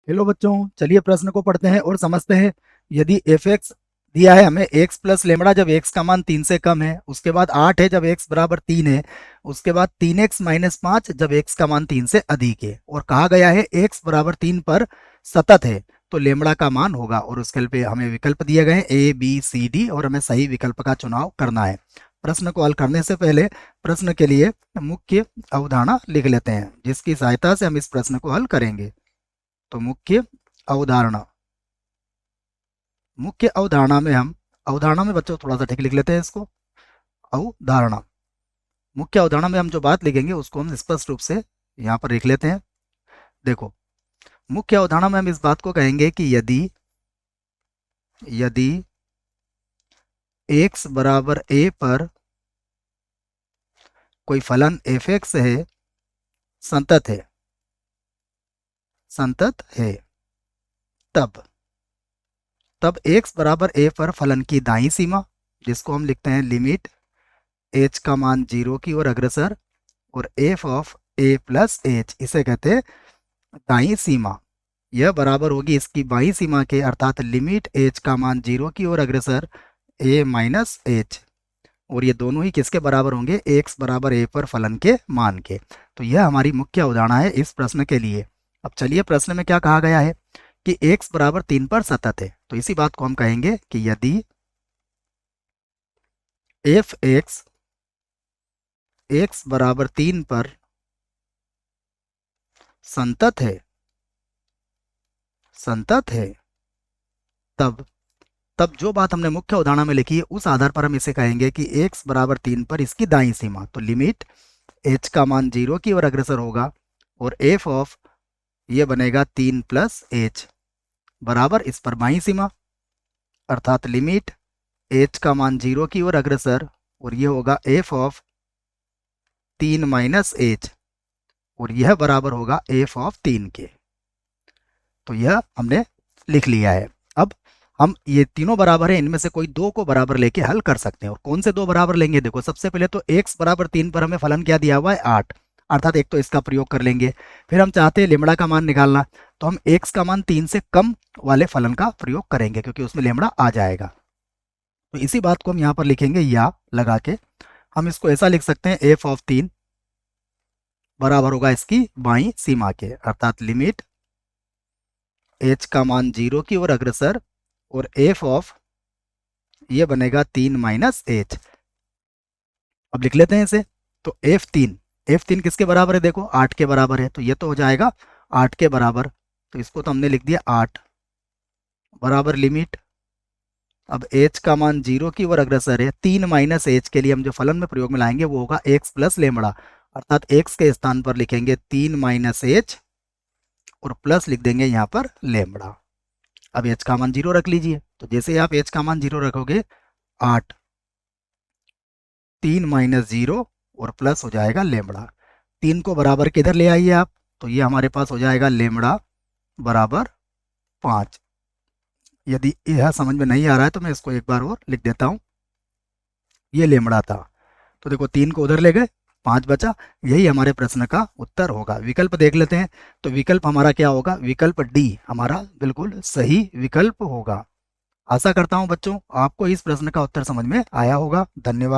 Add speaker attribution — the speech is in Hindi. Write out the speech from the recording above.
Speaker 1: हेलो बच्चों, चलिए प्रश्न को पढ़ते हैं और समझते हैं। यदि एफ एक्स दिया है हमें एक्स प्लस लेमड़ा जब एक्स का मान 3 से कम है, उसके बाद 8 है जब एक्स बराबर 3 है, उसके बाद 3x माइनस 5 जब एक्स का मान 3 से अधिक है, और कहा गया है एक्स बराबर 3 पर सतत है तो लेमड़ा का मान होगा। और उसके लिए हमें विकल्प दिए गए हैं ए बी सी डी, और हमें सही विकल्प का चुनाव करना है। प्रश्न को हल करने से पहले प्रश्न के लिए मुख्य अवधारणा लिख लेते हैं, जिसकी सहायता से हम इस प्रश्न को हल करेंगे। तो अवधारणा मुख्य अवधारणा में बच्चों थोड़ा सा ठीक लिख लेते हैं इसको। अवधारणा मुख्य अवधारणा में हम जो बात लिखेंगे उसको हम स्पष्ट रूप से यहाँ पर लिख लेते हैं। देखो, मुख्य अवधारणा में हम इस बात को कहेंगे कि यदि यदि x बराबर a पर कोई फलन एफ एक्स है, संतत है तब तब x बराबर a पर फलन की दाईं सीमा, जिसको हम लिखते हैं लिमिट h का मान 0 की ओर अग्रसर, और f of a plus h, इसे कहते हैं दाईं सीमा। यह बराबर होगी इसकी बाईं सीमा के, अर्थात लिमिट h का मान 0 की ओर अग्रसर a माइनस h, और ये दोनों ही किसके बराबर होंगे? x बराबर a पर फलन के मान के। तो यह हमारी मुख्य अवधारणा है इस प्रश्न के लिए। अब चलिए, प्रश्न में क्या कहा गया है कि x बराबर 3 पर सतत है, तो इसी बात को हम कहेंगे कि यदि एफ एक्स बराबर 3 पर संतत है तब तब जो बात हमने मुख्य उदाहरण में लिखी है उस आधार पर हम इसे कहेंगे कि x बराबर 3 पर इसकी दाईं सीमा, तो लिमिट h का मान 0 की ओर अग्रसर होगा, और f ऑफ ये बनेगा 3 प्लस h बराबर इस पर बाईं सीमा, अर्थात लिमिट h का मान 0 की ओर अग्रसर, और ये होगा f ऑफ 3 माइनस h, और यह बराबर होगा f ऑफ 3 के। तो यह हमने लिख लिया है। अब हम ये तीनों बराबर है, इनमें से कोई दो को बराबर लेके हल कर सकते हैं। और कौन से दो बराबर लेंगे? देखो, सबसे पहले तो x बराबर 3 पर हमें फलन क्या दिया हुआ है? 8, अर्थात एक तो इसका प्रयोग कर लेंगे। फिर हम चाहते हैं लेमड़ा का मान निकालना, तो हम x का मान 3 से कम वाले फलन का प्रयोग करेंगे, क्योंकि उसमें लेमड़ा आ जाएगा। तो इसी बात को हम यहाँ पर लिखेंगे या लगा के। हम इसको ऐसा लिख सकते हैं, f ऑफ 3 बराबर होगा इसकी बाईं सीमा के, अर्थात लिमिट h का मान 0 की ओर अग्रसर, और f ऑफ ये बनेगा 3 माइनस h। अब लिख लेते हैं इसे। तो f3 किसके बराबर है? देखो, 8 के बराबर है, तो ये तो हो जाएगा 8 के बराबर। तो इसको तो हमने लिख दिया 8 बराबर लिमिट, अब h का मान 0 की ओर अग्रसर है, 3 माइनस h के लिए हम जो फलन में प्रयोग में लाएंगे वो होगा x प्लस लेमड़ा, अर्थात x के स्थान पर लिखेंगे 3 माइनस h और प्लस लिख देंगे यहाँ पर लेमड़ा। अब h का मान 0 रख लीजिए, तो जैसे आप h का मान 0 रखोगे, 8 3 माइनस 0 और प्लस हो जाएगा लेमड़ा। 3 को बराबर किधर ले आइए आप, तो ये हमारे पास हो जाएगा लेमड़ा बराबर 5। यदि यह समझ में नहीं आ रहा है तो मैं इसको एक बार और लिख देता हूँ। ये लेमड़ा था, तो देखो 3 को उधर ले गए, 5 बचा। यही हमारे प्रश्न का उत्तर होगा। विकल्प देख लेते हैं, तो विकल्प हमारा क्या होगा? विकल्प डी हमारा बिल्कुल सही विकल्प होगा। आशा करता हूँ बच्चों आपको इस प्रश्न का उत्तर समझ में आया होगा। धन्यवाद।